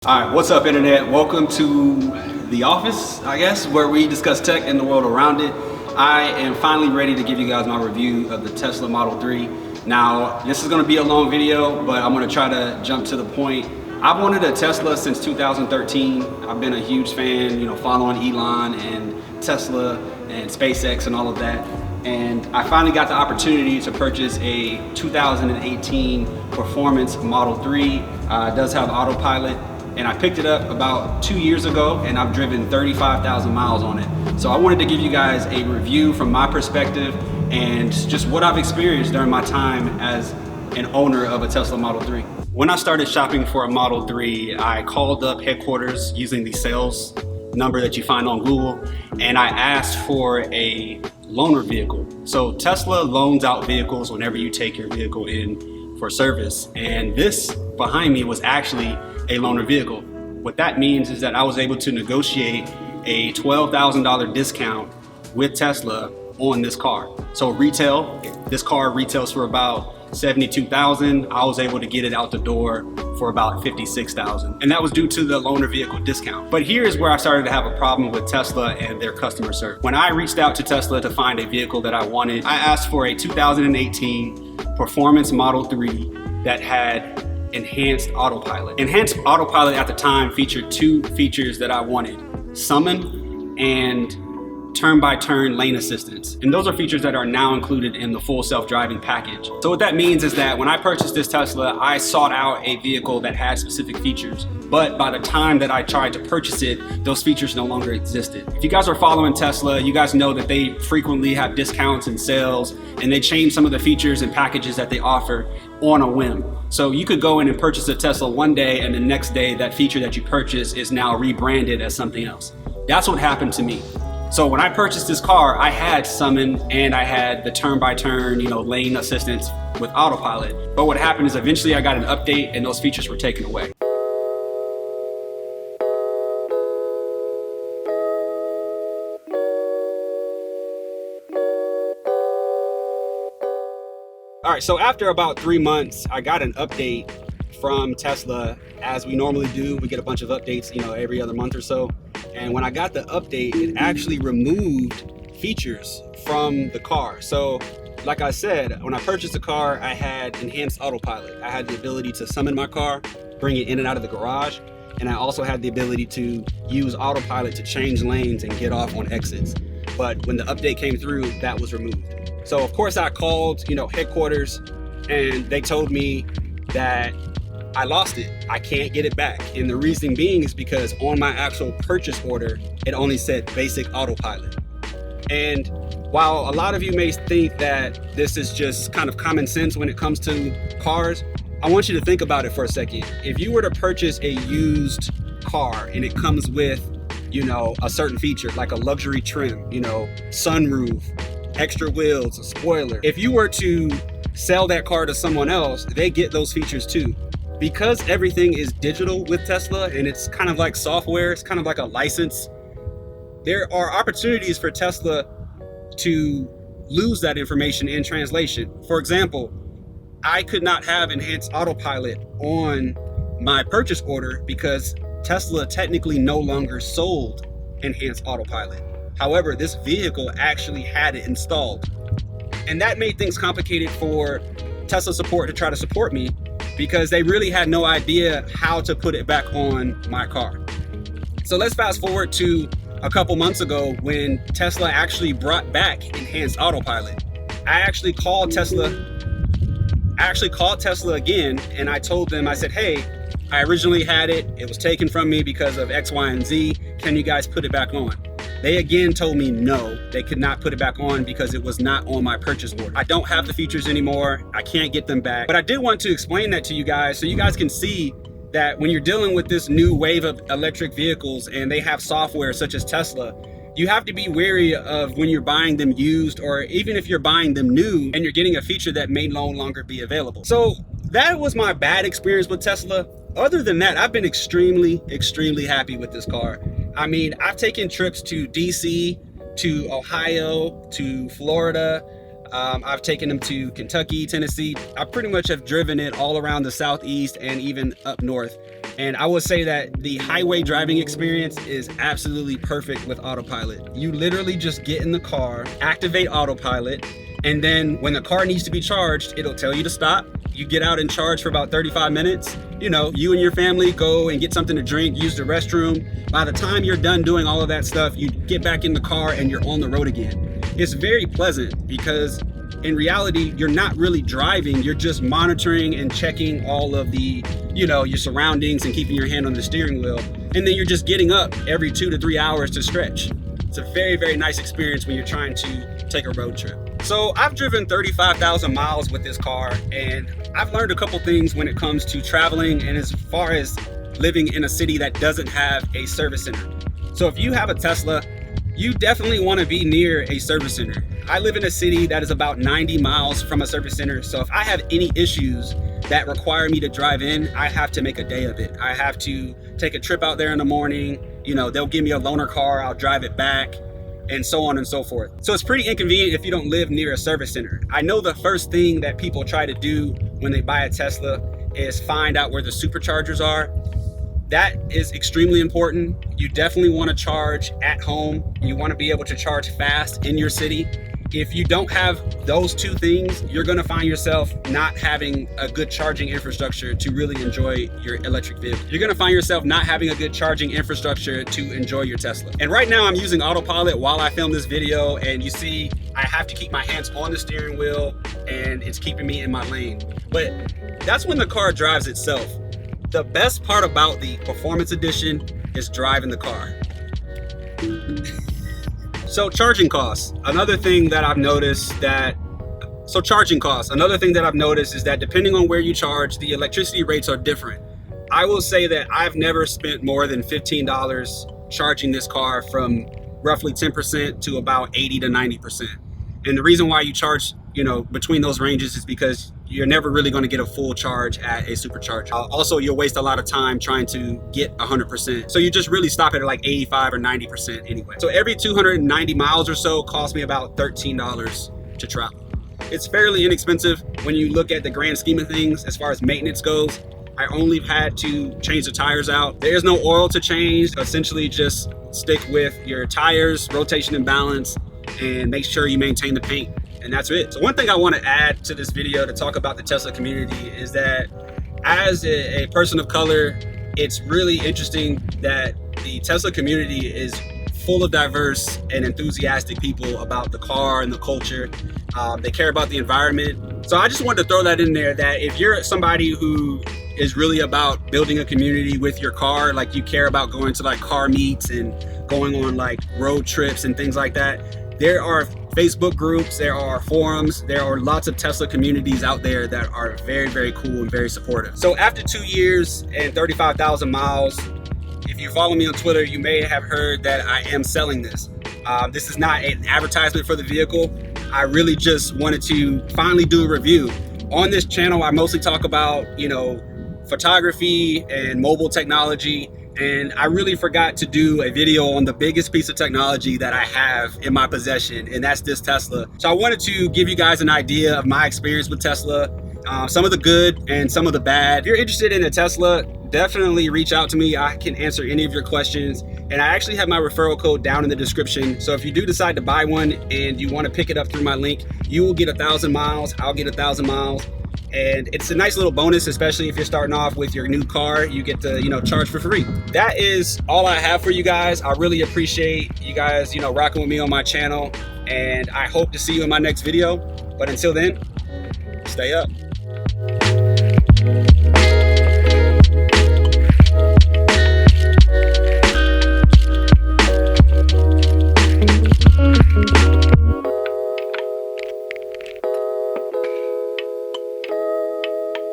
All right, what's up, internet? Welcome to the office, I guess, where we discuss tech and the world around it. I am finally ready to give you guys my review of the Tesla Model 3. Now, this is going to be a long video, but I'm going to try to jump to the point. I've wanted a Tesla since 2013. I've been a huge fan, following Elon and Tesla and SpaceX and all of that. And I finally got the opportunity to purchase a 2018 Performance Model 3. It does have autopilot. And I picked it up about 2 years ago, and I've driven 35,000 miles on it. So I wanted to give you guys a review from my perspective and just what I've experienced during my time as an owner of a Tesla Model 3. When I started shopping for a Model 3, I called up headquarters using the sales number that you find on Google, and I asked for a loaner vehicle. So Tesla loans out vehicles whenever you take your vehicle in for service. And this behind me was actually a loaner vehicle. What that means is that I was able to negotiate a $12,000 discount with Tesla on this car. So retail, this car retails for about $72,000. I was able to get it out the door for about $56,000. And that was due to the loaner vehicle discount. But here's where I started to have a problem with Tesla and their customer service. When I reached out to Tesla to find a vehicle that I wanted, I asked for a 2018 Performance Model 3 that had enhanced autopilot. Enhanced autopilot at the time featured two features that I wanted: summon and turn-by-turn lane assistance. And those are features that are now included in the full self-driving package. So what that means is that when I purchased this Tesla, I sought out a vehicle that had specific features. But by the time that I tried to purchase it, those features no longer existed. If you guys are following Tesla, you guys know that they frequently have discounts and sales, and they change some of the features and packages that they offer on a whim. So you could go in and purchase a Tesla one day, and the next day that feature that you purchase is now rebranded as something else. That's what happened to me. So when I purchased this car, I had summon and I had the turn-by-turn, lane assistance with autopilot. But what happened is eventually I got an update and those features were taken away. All right, so after about 3 months, I got an update from Tesla. As we normally do, we get a bunch of updates, every other month or so. And when I got the update, it actually removed features from the car. So like I said, when I purchased the car, I had enhanced autopilot. I had the ability to summon my car, bring it in and out of the garage. And I also had the ability to use autopilot to change lanes and get off on exits. But when the update came through, that was removed. So of course I called, headquarters, and they told me that I lost it. I can't get it back. And the reason being is because on my actual purchase order, it only said basic autopilot. And while a lot of you may think that this is just kind of common sense when it comes to cars, I want you to think about it for a second. If you were to purchase a used car and it comes with, a certain feature like a luxury trim, sunroof, extra wheels, a spoiler. If you were to sell that car to someone else, they get those features too. Because everything is digital with Tesla and it's kind of like software, it's kind of like a license, there are opportunities for Tesla to lose that information in translation. For example, I could not have enhanced autopilot on my purchase order because Tesla technically no longer sold enhanced autopilot. However, this vehicle actually had it installed. And that made things complicated for Tesla support to try to support me, because they really had no idea how to put it back on my car. So let's fast forward to a couple months ago when Tesla actually brought back enhanced autopilot. I actually called Tesla again, and I told them, I said, hey, I originally had it. It was taken from me because of X, Y, and Z. Can you guys put it back on? They again told me no, they could not put it back on because it was not on my purchase order. I don't have the features anymore. I can't get them back. But I did want to explain that to you guys so you guys can see that when you're dealing with this new wave of electric vehicles and they have software such as Tesla, you have to be wary of when you're buying them used, or even if you're buying them new and you're getting a feature that may no longer be available. So that was my bad experience with Tesla. Other than that, I've been extremely, extremely happy with this car. I mean, I've taken trips to DC, to Ohio, to Florida. I've taken them to Kentucky, Tennessee. I pretty much have driven it all around the Southeast and even up north. And I will say that the highway driving experience is absolutely perfect with autopilot. You literally just get in the car, activate autopilot, and then when the car needs to be charged, it'll tell you to stop. You get out and charge for about 35 minutes. You know, you and your family go and get something to drink, use the restroom. By the time you're done doing all of that stuff, you get back in the car and you're on the road again. It's very pleasant because in reality, you're not really driving, you're just monitoring and checking all of the, you know, your surroundings and keeping your hand on the steering wheel. And then you're just getting up every 2 to 3 hours to stretch. It's a very, very nice experience when you're trying to take a road trip. So I've driven 35,000 miles with this car, and I've learned a couple things when it comes to traveling and as far as living in a city that doesn't have a service center. So if you have a Tesla, you definitely want to be near a service center. I live in a city that is about 90 miles from a service center. So if I have any issues that require me to drive in, I have to make a day of it. I have to take a trip out there in the morning. You know, they'll give me a loaner car, I'll drive it back, and so on and so forth. So it's pretty inconvenient if you don't live near a service center. I know the first thing that people try to do when they buy a Tesla is find out where the superchargers are. That is extremely important. You definitely want to charge at home. You want to be able to charge fast in your city. If you don't have those two things, you're going to find yourself not having a good charging infrastructure to really enjoy your electric vehicle. You're going to find yourself not having a good charging infrastructure to enjoy your Tesla. And right now I'm using autopilot while I film this video, and you see I have to keep my hands on the steering wheel and it's keeping me in my lane. But that's when the car drives itself. The best part about the Performance Edition is driving the car. So charging costs. Another thing that I've noticed is that depending on where you charge, the electricity rates are different. I will say that I've never spent more than $15 charging this car, from roughly 10% to about 80 to 90%. And the reason why you charge, you know, between those ranges is because you're never really going to get a full charge at a supercharger. Also, you'll waste a lot of time trying to get 100%. So you just really stop at like 85 or 90% anyway. So every 290 miles or so costs me about $13 to travel. It's fairly inexpensive when you look at the grand scheme of things. As far as maintenance goes, I only had to change the tires out. There's no oil to change. Essentially just stick with your tires, rotation and balance, and make sure you maintain the paint. And that's it. So one thing I want to add to this video to talk about the Tesla community is that as a person of color, it's really interesting that the Tesla community is full of diverse and enthusiastic people about the car and the culture. They care about the environment. So I just wanted to throw that in there, that if you're somebody who is really about building a community with your car, like you care about going to like car meets and going on like road trips and things like that, there are Facebook groups, there are forums, there are lots of Tesla communities out there that are very, very cool and very supportive. So after 2 years and 35,000 miles, if you follow me on Twitter, you may have heard that I am selling this. This is not an advertisement for the vehicle. I really just wanted to finally do a review. On this channel, I mostly talk about, you know, photography and mobile technology. And I really forgot to do a video on the biggest piece of technology that I have in my possession, and that's this Tesla. So I wanted to give you guys an idea of my experience with Tesla, some of the good and some of the bad. If you're interested in a Tesla, definitely reach out to me. I can answer any of your questions. And I actually have my referral code down in the description. So if you do decide to buy one and you want to pick it up through my link, you will get 1,000 miles. I'll get 1,000 miles. And it's a nice little bonus, especially if you're starting off with your new car. You get to, you know, charge for free. That is all I have for you guys. I really appreciate you guys, you know, rocking with me on my channel. And I hope to see you in my next video. But until then, stay up.